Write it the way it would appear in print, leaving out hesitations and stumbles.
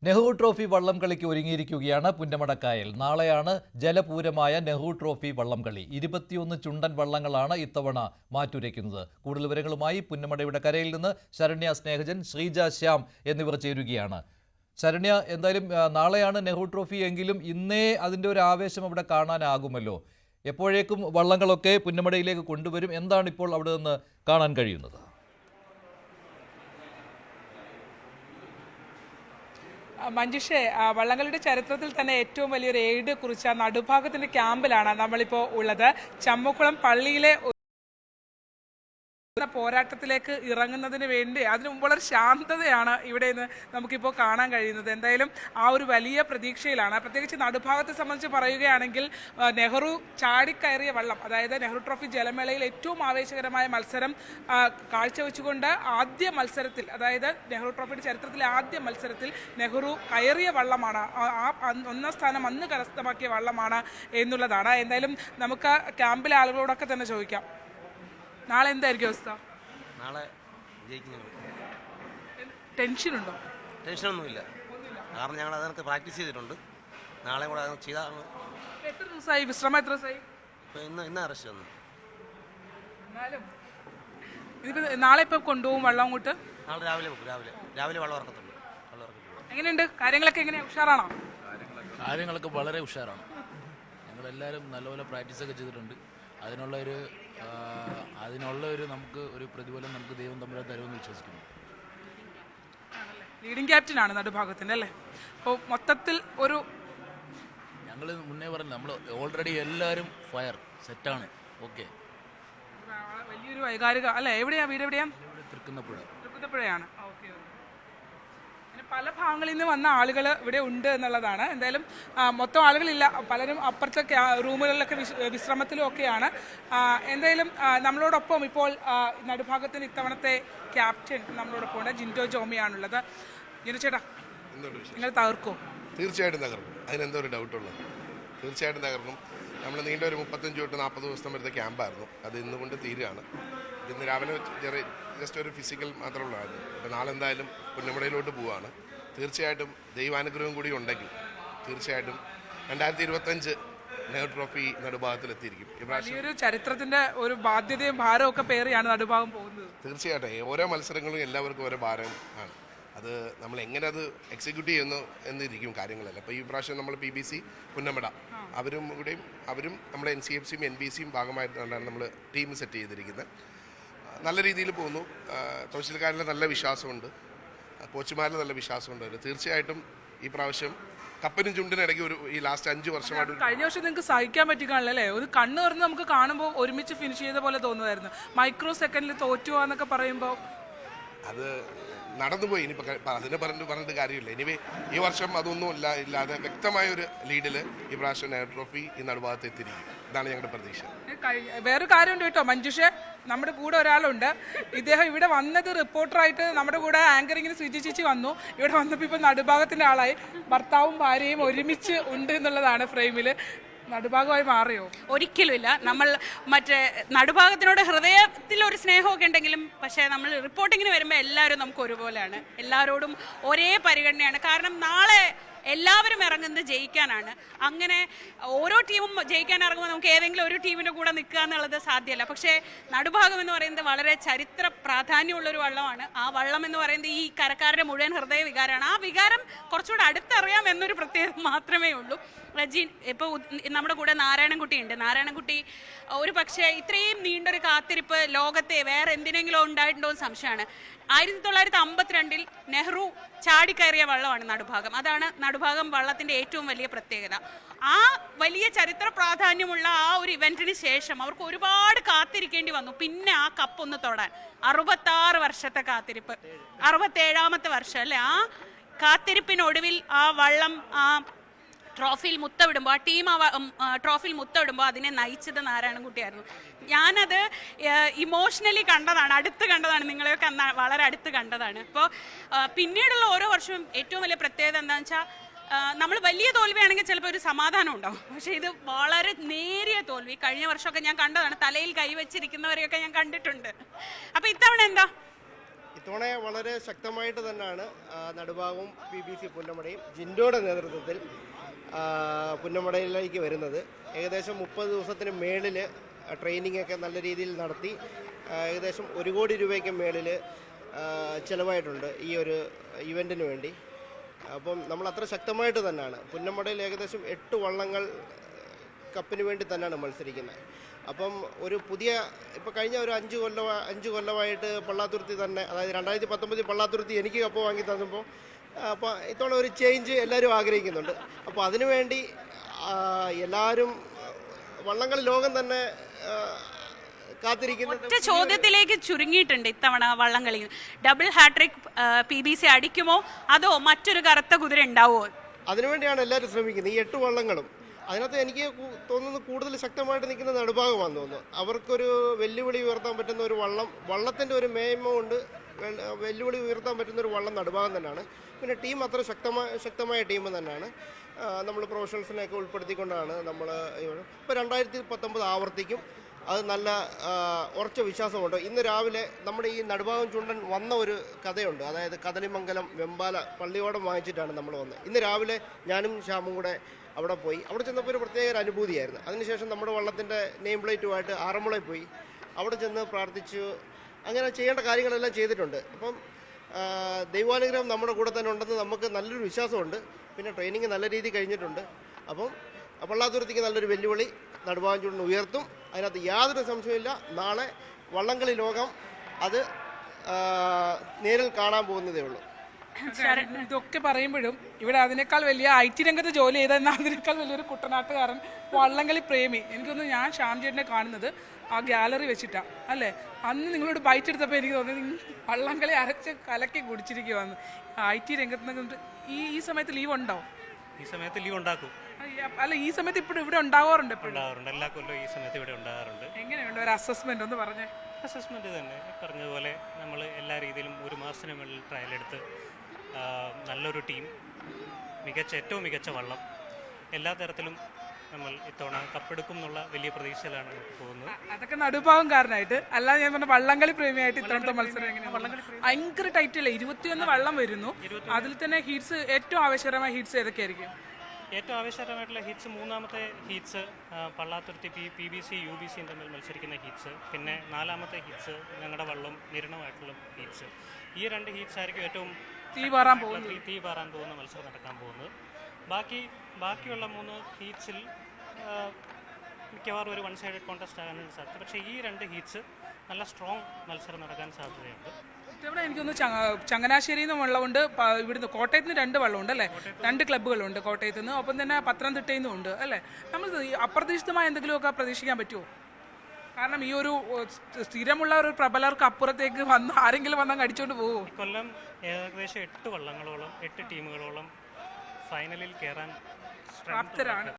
Nehru trophy വള്ളംകളിക്ക് ഒരുങ്ങിയിരിക്കുകയാണ് Punnamadakkayal. നാളെയാണ് ജലപൂരമായ Nehru trophy വള്ളംകളി. 21 ചുണ്ടൻ വള്ളങ്ങളാണ് ഇത്തവണ മാറ്റുരയ്ക്കുന്നത്. കൂടുതൽ വിവരങ്ങളുമായി പുന്നമടയുടെ കരയിൽ നിന്ന് ശരണ്യ സ്നേഹജൻ, ശ്രീജ ശ്യാം എന്നിവർ ചേരുകയാണ്. ശരണ്യ, എന്തായാലും നാളെയാണ് നെഹ്റു ട്രോഫി എങ്കിലും ഇന്നേ അതിൻ്റെ ഒരു ആവേശം അവിടെ കാണാനാകുമല്ലോ. എപ്പോഴേക്കും വള്ളങ്ങളൊക്കെ പുന്നമടയിലേക്ക് കൊണ്ടുവരും? എന്താണ് ഇപ്പോൾ അവിടെ നിന്ന് കാണാൻ കഴിയുന്നത്? മഞ്ജുഷേ, വള്ളംകളിയുടെ ചരിത്രത്തിൽ തന്നെ ഏറ്റവും വലിയൊരു ഏട് കുറിച്ച നടുഭാഗത്തിന്റെ ക്യാമ്പിലാണ് നമ്മളിപ്പോൾ ഉള്ളത്. ചമ്മക്കുളം പള്ളിയിലെ പോരാട്ടത്തിലേക്ക് ഇറങ്ങുന്നതിന് വേണ്ടി അതിനു മുമ്പുള്ള ശാന്തതയാണ് ഇവിടെ നിന്ന് നമുക്കിപ്പോൾ കാണാൻ കഴിയുന്നത്. എന്തായാലും ആ ഒരു വലിയ പ്രതീക്ഷയിലാണ്. പ്രത്യേകിച്ച് നടുഭാഗത്തെ സംബന്ധിച്ച് പറയുകയാണെങ്കിൽ നെഹ്റു ചാടിക്കയറിയ വള്ളം, അതായത് നെഹ്റു ട്രോഫി ജലമേളയിൽ ഏറ്റവും ആവേശകരമായ മത്സരം കാഴ്ചവെച്ചുകൊണ്ട് ആദ്യ മത്സരത്തിൽ, അതായത് നെഹ്റു ട്രോഫിയുടെ ചരിത്രത്തിലെ ആദ്യ മത്സരത്തിൽ നെഹ്റു കയറിയ വള്ളമാണ്, ആ ഒന്നാം സ്ഥാനം അന്ന് കരസ്ഥമാക്കിയ വള്ളമാണ് എന്നുള്ളതാണ്. എന്തായാലും നമുക്ക് ക്യാമ്പിലെ ആളുകളോടൊക്കെ തന്നെ ചോദിക്കാം, നാളെ എന്തായിരിക്കും അവസ്ഥ? നാളെ ജയിക്കും. ടെൻഷനുണ്ടോ? ടെൻഷനൊന്നുമില്ല, കാരണം ഞങ്ങൾ അതിനകത്ത് പ്രാക്ടീസ് ചെയ്തിട്ടുണ്ട്. നാളെ കൂടെ ചെയ്താൽ. എത്ര ദിവസമായി വിശ്രമം? എത്ര ദിവസമായി? ഇന്ന് അറസ്റ്റ് വന്നു. ഇതിപ്പോൾ നാളെ ഇപ്പം കൊണ്ടുപോകും വള്ളം അങ്ങോട്ട്? നാളെ രാവിലെ പോകും. രാവിലെ വള്ളം ഇറക്കത്തുള്ളൂ. എങ്ങനെയുണ്ട് കാര്യങ്ങളൊക്കെ? എങ്ങനെയാണ്, ഉഷാറാണോ? കാര്യങ്ങളൊക്കെ വളരെ ഉഷാറാണ്. ഞങ്ങളെല്ലാവരും നല്ലപോലെ പ്രാക്ടീസൊക്കെ ചെയ്തിട്ടുണ്ട്. അതിനുള്ള ഒരു നമുക്ക് ഒരു പ്രതിഫലം നമുക്ക് ദൈവം തമ്മിൽ തരുമെന്ന് വിശ്വസിക്കുന്നു. ലീഡിംഗ് ക്യാപ്റ്റനാണ് നടുഭാഗത്തിൻ്റെ അല്ലേ? അപ്പോൾ മൊത്തത്തിൽ ഒരു ഞങ്ങൾ മുന്നേ പറഞ്ഞു, നമ്മൾ ഓൾറെഡി എല്ലാവരും ഫയർ സെറ്റാണ്. ഓക്കെ, വലിയൊരു വൈകാരിക അല്ലേ? എവിടെയാണ് വീട്? എവിടെയാണ്? തൃക്കുന്നപ്പുഴയാണ്. ഓക്കെ. പല ഭാഗങ്ങളിൽ നിന്ന് വന്ന ആളുകൾ ഇവിടെ ഉണ്ട് എന്നുള്ളതാണ്. എന്തായാലും മൊത്തം ആളുകളില്ല, പലരും അപ്പുറത്തെ റൂമുകളിലൊക്കെ വിശ്രമത്തിലും ഒക്കെയാണ്. എന്തായാലും നമ്മളോടൊപ്പം ഇപ്പോൾ നടുഭാഗത്തിന് ഇത്തവണത്തെ ക്യാപ്റ്റൻ നമ്മളോടൊപ്പം ഉണ്ട്, ജിൻഡോ ജോമിയാണുള്ളത്. ജിൻഡോ ചേട്ടാ, നിങ്ങൾ തകർക്കോ? തീർച്ചയായിട്ടും തകർക്കും, അതിനെന്തോ ഒരു ഡൗട്ടുള്ളത്. തീർച്ചയായിട്ടും തകർക്കും. നമ്മൾ നീണ്ട ഒരു 35 തൊട്ട് 40 ദിവസം വരുന്ന ക്യാമ്പായിരുന്നു, അത് ഇന്നുകൊണ്ട് തീരുകയാണ്. ഇന്ന് രാവിലെ ജസ്റ്റ് ഒരു ഫിസിക്കൽ മാത്രമുള്ളതായിരുന്നു. അപ്പോൾ നാളെ എന്തായാലും പുന്നമടയിലോട്ട് പോവുകയാണ്. തീർച്ചയായിട്ടും ദൈവാനുഗ്രഹം കൂടി ഉണ്ടെങ്കിൽ തീർച്ചയായിട്ടും 2025 നെഹ്റു ട്രോഫി നടുഭാഗത്തിലെത്തിയിരിക്കും. ഇപ്രാവശ്യം ചരിത്രത്തിന്റെ ഒരു ബാധ്യതയും ഭാരവും ഒക്കെ പേറിയാണ് നടുഭാഗം പോകുന്നത്. തീർച്ചയായിട്ടും ഓരോ മത്സരങ്ങളും എല്ലാവർക്കും ഓരോ ഭാരം ആണ്. അത് നമ്മൾ എങ്ങനെ അത് എക്സിക്യൂട്ട് ചെയ്യുന്നു എന്നിരിക്കും കാര്യങ്ങളല്ല. അപ്പോൾ ഈ പ്രാവശ്യം നമ്മൾ PBC പുന്നമട അവരും നമ്മുടെ NCFCയും NBCയും ഭാഗമായിട്ടാണ് നമ്മൾ ടീം സെറ്റ് ചെയ്തിരിക്കുന്നത്. നല്ല രീതിയിൽ പോകുന്നു. തഹസിൽക്കാരിൽ നല്ല വിശ്വാസമുണ്ട്, കോച്ചുമാരിൽ നല്ല വിശ്വാസമുണ്ട്. തീർച്ചയായിട്ടും ഈ പ്രാവശ്യം കപ്പനും ചുണ്ടിനിടയ്ക്ക് ഈ ലാസ്റ്റ് 5 വർഷമായിട്ട് കഴിഞ്ഞ വർഷം നിങ്ങൾക്ക് സഹിക്കാൻ പറ്റിക്കാണല്ലോ അല്ലേ? ഒരു കണ്ണ് തുറന്ന് നമുക്ക് കാണുമ്പോൾ ഒരുമിച്ച് ഫിനിഷ് ചെയ്ത പോലെ തോന്നുമായിരുന്നു. മൈക്രോ സെക്കൻഡിൽ തോറ്റുവാന്നൊക്കെ പറയുമ്പോൾ അത് നടന്നുപോയി. ഇനിയിപ്പോൾ അതിനെ പറഞ്ഞിട്ട് കാര്യമില്ല. എനിവേ ഈ വർഷം അതൊന്നും ഇല്ലാതെ വ്യക്തമായ ഒരു ലീഡിൽ ഈ പ്രാവശ്യം നെഹ്റു ട്രോഫി ഈ നടുഭാഗത്ത് എത്തിയിരിക്കും. ഇതാണ് ഞങ്ങളുടെ പ്രതീക്ഷ. വേറൊരു കാര്യമുണ്ട് കേട്ടോ മഞ്ജുഷ, നമ്മുടെ കൂടെ ഒരാളുണ്ട്. ഇദ്ദേഹം ഇവിടെ വന്നത് റിപ്പോർട്ടറായിട്ട് നമ്മുടെ കൂടെ ആങ്കറിങ്ങിന് സുജി ചേച്ചി വന്നു. ഇവിടെ വന്നപ്പോൾ ഇപ്പോൾ നടുഭാഗത്തിൻ്റെ ആളായി. ഭർത്താവും ഭാര്യയും ഒരുമിച്ച് ഉണ്ട് എന്നുള്ളതാണ് ഫ്രെയിമിൽ. നടുഭാഗമായി മാറിയോ? ഒരിക്കലുമില്ല. നമ്മൾ മറ്റേ നടുഭാഗത്തിനോട് ഹൃദയത്തിൽ ഒരു സ്നേഹമൊക്കെ ഉണ്ടെങ്കിലും പക്ഷേ നമ്മൾ റിപ്പോർട്ടിങ്ങിന് വരുമ്പോൾ എല്ലാവരും നമുക്ക് ഒരുപോലെയാണ്, എല്ലാവരോടും ഒരേ പരിഗണനയാണ്. കാരണം നാളെ എല്ലാവരും ഇറങ്ങുന്നത് ജയിക്കാനാണ്. അങ്ങനെ ഓരോ ടീമും ജയിക്കാൻ ഇറങ്ങുമ്പോൾ നമുക്ക് ഏതെങ്കിലും ഒരു ടീമിൻ്റെ കൂടെ നിൽക്കുക എന്നുള്ളത് സാധ്യമല്ല. പക്ഷേ നടുഭാഗം എന്ന് പറയുന്നത് വളരെ ചരിത്ര പ്രാധാന്യമുള്ളൊരു വള്ളമാണ്. ആ വള്ളം എന്ന് പറയുന്നത് ഈ കരക്കാരുടെ മുഴുവൻ ഹൃദയ വികാരമാണ്. ആ വികാരം കുറച്ചുകൂടെ അടുത്തറിയാം എന്നൊരു പ്രത്യേകത മാത്രമേ ഉള്ളൂ. ഇപ്പോൾ നമ്മുടെ കൂടെ നാരായണൻകുട്ടി ഉണ്ട്. നാരായണൻകുട്ടി ഒരു പക്ഷേ ഇത്രയും നീണ്ടൊരു കാത്തിരിപ്പ് ലോകത്തെ വേറെ എന്തിനെങ്കിലും ഉണ്ടായിട്ടുണ്ടോ എന്ന് സംശയമാണ്. 1952 നെഹ്റു ചാടിക്കയറിയ വള്ളമാണ് നടുഭാഗം. അതാണ് നടുഭാഗം വള്ളത്തിൻ്റെ ഏറ്റവും വലിയ പ്രത്യേകത. ആ വലിയ ചരിത്ര പ്രാധാന്യമുള്ള ആ ഒരു ഇവൻറ്റിന് ശേഷം അവർക്ക് ഒരുപാട് കാത്തിരിക്കേണ്ടി വന്നു. പിന്നെ ആ കപ്പൊന്ന് തൊടാൻ 66 വർഷത്തെ കാത്തിരിപ്പ്, 67ാമത്തെ വർഷം അല്ലേ? ആ കാത്തിരിപ്പിനൊടുവിൽ ആ വള്ളം ആ ട്രോഫിയിൽ മുത്തവിടുമ്പോൾ, ആ ടീം ട്രോഫിയിൽ മുത്തവിടുമ്പോൾ അതിനെ നയിച്ചത് നാരായണൻകുട്ടിയായിരുന്നു. ഞാനത് ഇമോഷണലി കണ്ടതാണ്, അടുത്ത് കണ്ടതാണ്, നിങ്ങളെയൊക്കെ അന്ന് വളരെ അടുത്ത് കണ്ടതാണ്. അപ്പോൾ പിന്നീടുള്ള ഓരോ വർഷവും ഏറ്റവും വലിയ പ്രത്യേകത എന്താണെന്ന് വെച്ചാൽ, നമ്മൾ വലിയ തോൽവിയാണെങ്കിൽ ചിലപ്പോൾ ഒരു സമാധാനം ഉണ്ടാവും. പക്ഷേ ഇത് വളരെ നേരിയ തോൽവി. കഴിഞ്ഞ വർഷമൊക്കെ ഞാൻ കണ്ടതാണ്, തലയിൽ കൈവച്ചിരിക്കുന്നവരെയൊക്കെ ഞാൻ കണ്ടിട്ടുണ്ട്. അപ്പോൾ ഇത്തവണ എന്താ? ഇത്തവണ വളരെ ശക്തമായിട്ട് തന്നെയാണ് നടുഭാഗവും PBC പുന്നമടയും ജിൻഡോയുടെ നേതൃത്വത്തിൽ പുന്നമടയിലേക്ക് വരുന്നത്. ഏകദേശം 30 ദിവസത്തിന് മേളിൽ ട്രെയിനിങ് ഒക്കെ നല്ല രീതിയിൽ നടത്തി ഏകദേശം 1 കോടി രൂപയ്ക്ക് മേളിൽ ചിലവായിട്ടുണ്ട് ഈ ഒരു ഇവൻറ്റിന് വേണ്ടി. അപ്പം നമ്മൾ അത്ര ശക്തമായിട്ട് തന്നെയാണ് പുന്നമടയിൽ ഏകദേശം 8 വള്ളങ്ങൾ കപ്പിന് വേണ്ടി തന്നെയാണ് മത്സരിക്കുന്നത്. അപ്പം ഒരു പുതിയ ഇപ്പോൾ കഴിഞ്ഞ ഒരു 5 കൊല്ലമായിട്ട് പള്ളാത്തുരുത്തി തന്നെ, അതായത് 2019 പള്ളാത്തുരുത്തി എനിക്ക് കപ്പ് വാങ്ങി തന്നപ്പോൾ അപ്പോൾ ഇത്തവണ ഒരു ചേഞ്ച് എല്ലാവരും ആഗ്രഹിക്കുന്നുണ്ട്. അപ്പോൾ അതിനുവേണ്ടി എല്ലാവരും വള്ളംകളി ലോകം തന്നെ കാത്തിരിക്കുന്നത്. ഒറ്റ ചോദ്യത്തിലേക്ക് ചുരുങ്ങിയിട്ടുണ്ട് ഇത്തവണ വള്ളംകളി. ഡബിൾ ഹാട്രിക് PBC അടിക്കുമോ അതോ മറ്റൊരു കറുത്ത കുതിര ഉണ്ടാവുമോ? അതിനുവേണ്ടിയാണ് എല്ലാവരും ശ്രമിക്കുന്നത്. ഈ 8 വള്ളങ്ങളും അതിനകത്ത് എനിക്ക് തോന്നുന്നു കൂടുതൽ ശക്തമായിട്ട് നിൽക്കുന്ന നടുഭാഗമാണെന്ന് തോന്നുന്നു. അവർക്കൊരു വെല്ലുവിളി ഉയർത്താൻ പറ്റുന്ന ഒരു വള്ളത്തിൻ്റെ ഒരു മേന്മ കൊണ്ട് വെല്ലുവിളി ഉയർത്താൻ പറ്റുന്ന ഒരു വള്ളം നടുഭാഗം തന്നെയാണ്. പിന്നെ ടീം അത്ര ശക്തമായ ടീം തന്നെയാണ്. നമ്മൾ പ്രൊഫഷണൽസിനെയൊക്കെ ഉൾപ്പെടുത്തിക്കൊണ്ടാണ് നമ്മൾ ഇപ്പോൾ 2019 ആവർത്തിക്കും. അത് നല്ല ഉറച്ച വിശ്വാസമുണ്ട്. ഇന്ന് രാവിലെ നമ്മുടെ ഈ നടുഭാഗം ചുണ്ടൻ വന്ന ഒരു കഥയുണ്ട്. അതായത് കദളിമംഗലം വെമ്പാല പള്ളിയോടം വാങ്ങിച്ചിട്ടാണ് നമ്മൾ വന്നത്. ഇന്ന് രാവിലെ ഞാനും ശ്യാമും കൂടെ അവിടെ പോയി. അവിടെ ചെന്നപ്പോൾ ഒരു പ്രത്യേക ഒരു അനുഭൂതിയായിരുന്നു. അതിനുശേഷം നമ്മുടെ വള്ളത്തിൻ്റെ നെയിം പ്ലേറ്റുമായിട്ട് ആറന്മുളയിൽ പോയി അവിടെ ചെന്ന് പ്രാർത്ഥിച്ചു. അങ്ങനെ ചെയ്യേണ്ട കാര്യങ്ങളെല്ലാം ചെയ്തിട്ടുണ്ട്. അപ്പം ദൈവാനുഗ്രഹം നമ്മുടെ കൂടെ തന്നെ ഉണ്ടെന്ന് നമുക്ക് നല്ലൊരു വിശ്വാസമുണ്ട്. പിന്നെ ട്രെയിനിങ് നല്ല രീതിയിൽ കഴിഞ്ഞിട്ടുണ്ട്. അപ്പം പള്ളാത്തുരുത്തിക്ക് നല്ലൊരു വെല്ലുവിളി നടുഭാഗം ചൂടിന് ഉയർത്തും. അതിനകത്ത് യാതൊരു സംശയമില്ല. നാളെ വള്ളംകളി ലോകം അത് നേരിൽ കാണാൻ പോകുന്നതേ ഉള്ളൂ. ഇതൊക്കെ പറയുമ്പോഴും ഇവിടെ അതിനേക്കാൾ വലിയ IT രംഗത്ത് ജോലി ചെയ്ത അതിനേക്കാൾ വലിയൊരു കുട്ടനാട്ടുകാരൻ, വള്ളംകളി പ്രേമി. എനിക്കൊന്ന് ഞാൻ ശ്യാംചേട്ടനെ കാണുന്നത് ആ ഗാലറി വെച്ചിട്ടാണ് അല്ലേ? അന്ന് നിങ്ങളോട് ബൈറ്റ് എടുത്തപ്പോൾ എനിക്ക് തോന്നി വള്ളംകളി അരച്ച് കലക്കി കുടിച്ചിരിക്കുവാന്ന്. IT രംഗത്ത് നിന്ന് ഈ സമയത്ത് ലീവ് ഉണ്ടോ? ഈ സമയത്ത് ലീവ് ഉണ്ടാക്കും. അല്ല, ഈ സമയത്ത് ഇപ്പോഴും ഇവിടെ ഉണ്ടാവാറുണ്ട്. എല്ലാ കൊല്ലവും ഈ സമയത്ത് ഇവിടെ ഉണ്ടാകാറുണ്ട്. എങ്ങനെയുണ്ട് ഒരു അസസ്മെന്റ് ഒന്ന് പറഞ്ഞേ? അസസ്മെന്റ് തന്നെ പറഞ്ഞതുപോലെ നമ്മൾ എല്ലാ രീതിയിലും 1 മാസത്തിന് മുകളിൽ ട്രയൽ എടുത്ത് നല്ലൊരു ടീം, ഏറ്റവും മികച്ച വള്ളം, എല്ലാ തരത്തിലും നമ്മൾ ഇത്തവണ കപ്പെടുക്കും എന്നുള്ള വലിയ പ്രതീക്ഷയിലാണ് പോകുന്നത്. അതൊക്കെ നടുഭാഗംകാരനായിട്ട്, അല്ലാതെ ഞാൻ പറഞ്ഞ വള്ളംകളി പ്രേമിയായിട്ട് ഇത്തവണത്തെ മത്സരം എങ്ങനെയാണ്? ഭയങ്കര ടൈറ്റ് അല്ലേ? 21 വള്ളം വരുന്നു. അതിൽ തന്നെ ഹീറ്റ്സ്, ഏറ്റവും ആവശ്യകരമായ ഹീറ്റ്സ് ഏതൊക്കെയായിരിക്കും? ഏറ്റവും ആവശ്യകരമായിട്ടുള്ള ഹീറ്റ്സ്, 3ാമത്തെ ഹീറ്റ്സ് പള്ളാത്തുരുത്തി PBC UBC തമ്മിൽ മത്സരിക്കുന്ന ഹീറ്റ്സ്, പിന്നെ 4ാമത്തെ ഹീറ്റ്സ് ഞങ്ങളുടെ വള്ളം നിരണമായിട്ടുള്ള ഹീറ്റ്സ്. ഈ 2 ഹീറ്റ്സ് ആയിരിക്കും ഏറ്റവും തീ പാറാൻ പോകുന്ന മത്സരം നടക്കാൻ പോകുന്നത്. ബാക്കിയുള്ള 3 ഹീറ്റ്സിൽ മിക്കവാറും ഒരു 1 സൈഡഡ് കോൺടെസ്റ്റ് ആകാനാണ് സാധ്യത. പക്ഷേ ഈ 2 ഹീറ്റ്സ് നല്ല സ്ട്രോങ് മത്സരം നടക്കാൻ സാധ്യതയുണ്ട്. ഇവിടെ എനിക്കൊന്ന് ചങ്ങനാശ്ശേരിയിൽ നിന്ന് വള്ളമുണ്ട്, ഇവിടുന്ന് കോട്ടയത്ത് നിന്ന് 2 വള്ളമുണ്ട് അല്ലേ? 2 ക്ലബ്ബുകളുണ്ട് കോട്ടയത്ത് നിന്ന്, ഒപ്പം തന്നെ പത്തനംതിട്ടയിൽ നിന്നും ഉണ്ട് അല്ലേ? നമ്മൾ അപ്രതീക്ഷിതമായ എന്തെങ്കിലുമൊക്കെ പ്രതീക്ഷിക്കാൻ പറ്റുമോ? കാരണം ഈ ഒരു സ്ഥിരമുള്ള ഒരു പ്രബലർക്ക് അപ്പുറത്തേക്ക് ആരെങ്കിലും വന്നാൽ അടിച്ചോണ്ട് പോകുമോ? കൊല്ലം ഏകദേശം 8 വള്ളങ്ങളോളം 8 ടീമുകളോളം ഫൈനലിൽ കയറാൻ പ്രാപ്തരാണ്.